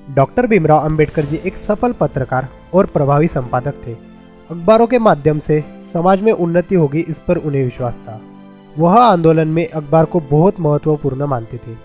Doctor Bhimrao Ambedkar ji एक सफल पत्रकार और प्रभावी संपादक थे। अखबारों के माध्यम से समाज में उन्नति होगी, इस पर उन्हें विश्वास था। वह आंदोलन में अखबार को बहुत महत्वपूर्ण मानते थे।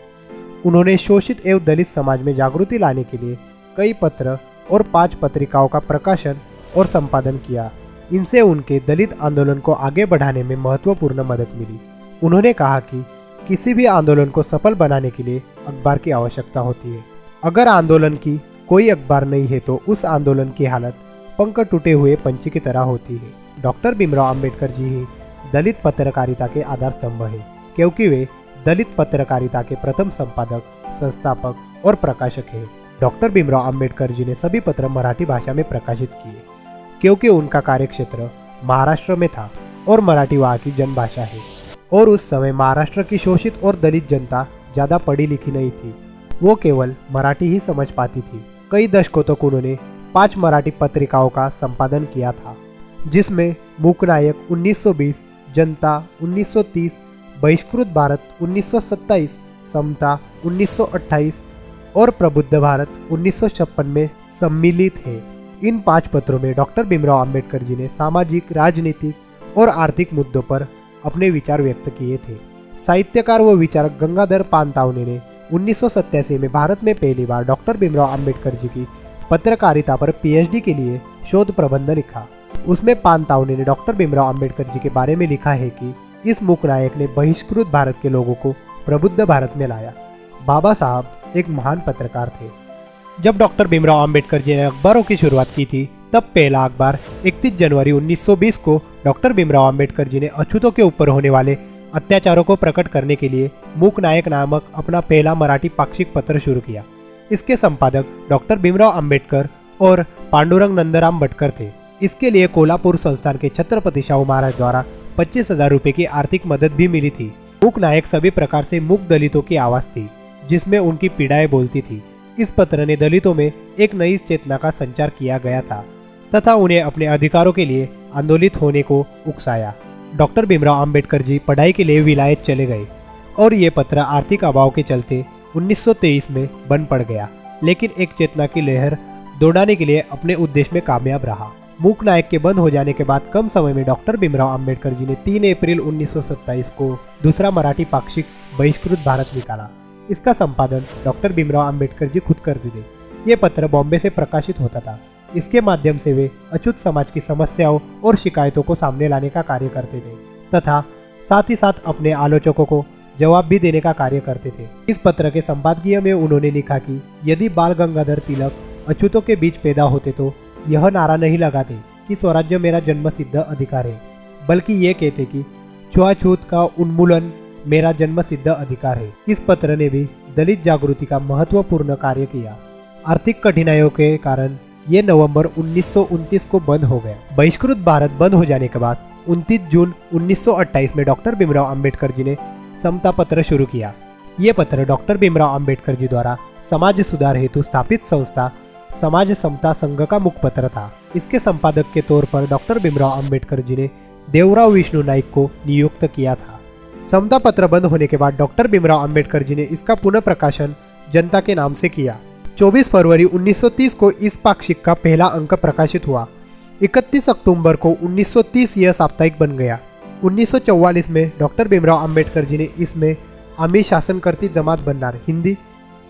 उन्होंने शोषित एवं दलित समाज में जागृति लाने के लिए कई पत्र और 5 पत्रिकाओं का प्रकाशन और संपादन किया। इनसे उनके दलित आंदोलन को आगे बढ़ाने में महत्वपूर्ण मदद मिली। उन्होंने कहा कि किसी भी आंदोलन को सफल बनाने के लिए अखबार की आवश्यकता होती है। अगर आंदोलन की कोई अखबार नहीं है तो उस आंदोलन की हालत पंख टूटे हुए पंछी की तरह होती है। डॉक्टर भीमराव अंबेडकर जी ही दलित पत्रकारिता के आधार स्तंभ है, क्योंकि वे दलित पत्रकारिता के प्रथम संपादक, संस्थापक और प्रकाशक हैं। डॉक्टर भीमराव अंबेडकर जी ने सभी पत्र मराठी भाषा में प्रकाशित किए, क्योंकि उनका कार्यक्षेत्र महाराष्ट्र में था और मराठी वहाँ की जनभाषा है। और उस समय महाराष्ट्र की शोषित और दलित जनता ज़्यादा पढ़ी लिखी नहीं थी, वो केवल मराठी ही समझ पाती थी। कई दशकों तक उन्होंने 5 मराठी पत्रिकाओं का संपादन किया था, जिसमें मूकनायक 1920, जनता 1930, बहिष्कृत भारत 1927, समता 1928 और प्रबुद्ध भारत 1956 में सम्मिलित है। इन 5 पत्रों में डॉक्टर भीमराव अंबेडकर जी ने सामाजिक, राजनीतिक और आर्थिक मुद्दों पर अपने विचार व्यक्त किए थे। साहित्यकार व विचारक गंगाधर पानतावने ने 1987 में भारत में पहली बार डॉक्टर भीमराव अंबेडकर जी की पत्रकारिता पर पीएचडी के लिए शोध प्रबंध लिखा। उसमें पानतावने ने डॉक्टर भीमराव अंबेडकर जी के बारे में लिखा है कि इस मूकनायक ने बहिष्कृत भारत के लोगों को प्रबुद्ध भारत में लाया। बाबा साहब एक महान पत्रकार थे। जब डॉक्टर भीमराव अंबेडकर जी ने अखबारों की शुरुआत की थी, तब पहला अखबार 31 जनवरी 1920 को डॉक्टर भीमराव अंबेडकर जी ने अछूतों के ऊपर होने वाले अत्याचारों को प्रकट करने के लिए मूकनायक नामक अपना पहला मराठी पाक्षिक पत्र शुरू किया। इसके संपादक डॉक्टर भीमराव अंबेडकर और पांडुरंग नंदराम भटकर थे। इसके लिए कोल्हापुर संस्थान के छत्रपति शाहू महाराज द्वारा 25,000 रुपये की आर्थिक मदद भी मिली थी। मूकनायक सभी प्रकार से मूक दलितों की आवाज थी, जिसमें उनकी पीड़ाएं बोलती थी। इस पत्र ने दलितों में एक नई चेतना का संचार किया गया था तथा उन्हें अपने अधिकारों के लिए आंदोलित होने को उकसाया। डॉक्टर भीमराव अंबेडकर जी पढ़ाई के लिए विलायत चले गए और ये पत्र आर्थिक अभाव के चलते 1923 में बंद पड़ गया, लेकिन एक चेतना की लहर दौड़ाने के लिए अपने उद्देश्य में कामयाब रहा। मूकनायक के बंद हो जाने के बाद कम समय में डॉक्टर भीमराव अंबेडकर जी ने 3 अप्रैल 1927 को दूसरा मराठी पाक्षिक बहिष्कृत भारत निकाला। इसका संपादन डॉक्टर भीमराव अंबेडकर जी खुद कर थे। ये पत्र बॉम्बे से प्रकाशित होता था। इसके माध्यम से वे अछूत समाज की समस्याओं और शिकायतों को सामने लाने का कार्य करते थे तथा साथ ही साथ अपने आलोचकों को जवाब भी देने का कार्य करते थे। इस पत्र के संपादकीय में उन्होंने लिखा कि यदि बाल गंगाधर तिलक अछूतों के बीच पैदा होते तो यह नारा नहीं लगाते कि स्वराज्य मेरा जन्मसिद्ध अधिकार है, बल्कि ये कहते कि छुआछूत का उन्मूलन मेरा जन्मसिद्ध अधिकार है। इस पत्र ने भी दलित जागृति का महत्वपूर्ण कार्य किया। आर्थिक कठिनाइयों के कारण ये नवंबर 1929 को बंद हो गया। बहिष्कृत भारत बंद हो जाने के बाद 29 जून 1928 में डॉक्टर भीमराव अंबेडकर जी ने समता पत्र शुरू किया। ये पत्र डॉक्टर भीमराव अंबेडकर जी द्वारा समाज सुधार हेतु स्थापित संस्था समाज समता संघ का मुखपत्र था। इसके संपादक के तौर पर डॉक्टर भीमराव अंबेडकर जी ने देवराव विष्णु नाईक को नियुक्त किया था। समता पत्र बंद होने के बाद डॉक्टर भीमराव अंबेडकर जी ने इसका पुनः प्रकाशन जनता के नाम से किया। 24 फरवरी 1930 को इस पाक्षिक का पहला अंक प्रकाशित हुआ। 31 अक्टूबर को 1930 यह साप्ताहिक बन गया। 1944 में डॉक्टर भीमराव अंबेडकर जी ने इसमें आम्ही शासन करती जमात बनणार, हिंदी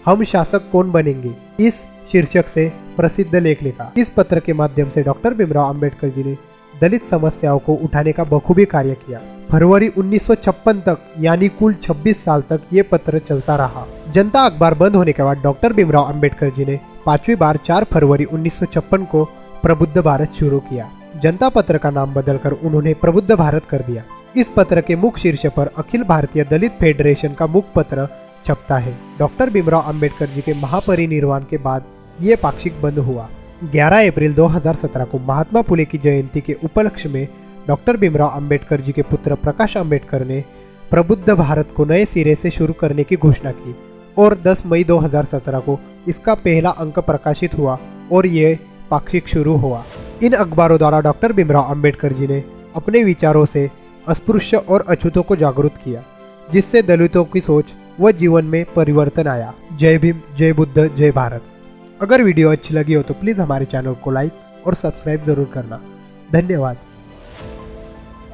हम शासक कौन बनेंगे, इस शीर्षक से प्रसिद्ध लेख लिखा। इस पत्र के माध्यम से डॉक्टर भीमराव अंबेडकर जी ने दलित समस्याओं को उठाने का बखूबी कार्य किया। फरवरी 1956 तक यानी कुल 26 साल तक ये पत्र चलता रहा। जनता अखबार बंद होने के बाद डॉक्टर भीमराव अंबेडकर जी ने 5वीं बार 4 फरवरी 1956 को प्रबुद्ध भारत शुरू किया। जनता पत्र का नाम बदलकर उन्होंने प्रबुद्ध भारत कर दिया। इस पत्र के मुख्य शीर्ष पर अखिल भारतीय दलित फेडरेशन का मुखपत्र छपता है। डॉक्टर भीमराव अंबेडकर जी के महापरिनिर्वाण के बाद ये पाक्षिक बंद हुआ। 11 अप्रैल 2017 को महात्मा फुले की जयंती के उपलक्ष्य में डॉक्टर भीमराव अंबेडकर जी के पुत्र प्रकाश अंबेडकर ने प्रबुद्ध भारत को नए सिरे से शुरू करने की घोषणा की और 10 मई 2017 को इसका पहला अंक प्रकाशित हुआ और ये पाक्षिक शुरू हुआ। इन अखबारों द्वारा डॉक्टर भीमराव अंबेडकर जी ने अपने विचारों से अस्पृश्य और अछूतों को जागरूक किया, जिससे दलितों की सोच व जीवन में परिवर्तन आया। जय भीम, जय बुद्ध, जय भारत। अगर वीडियो अच्छी लगी हो तो प्लीज़ हमारे चैनल को लाइक और सब्सक्राइब ज़रूर करना। धन्यवाद।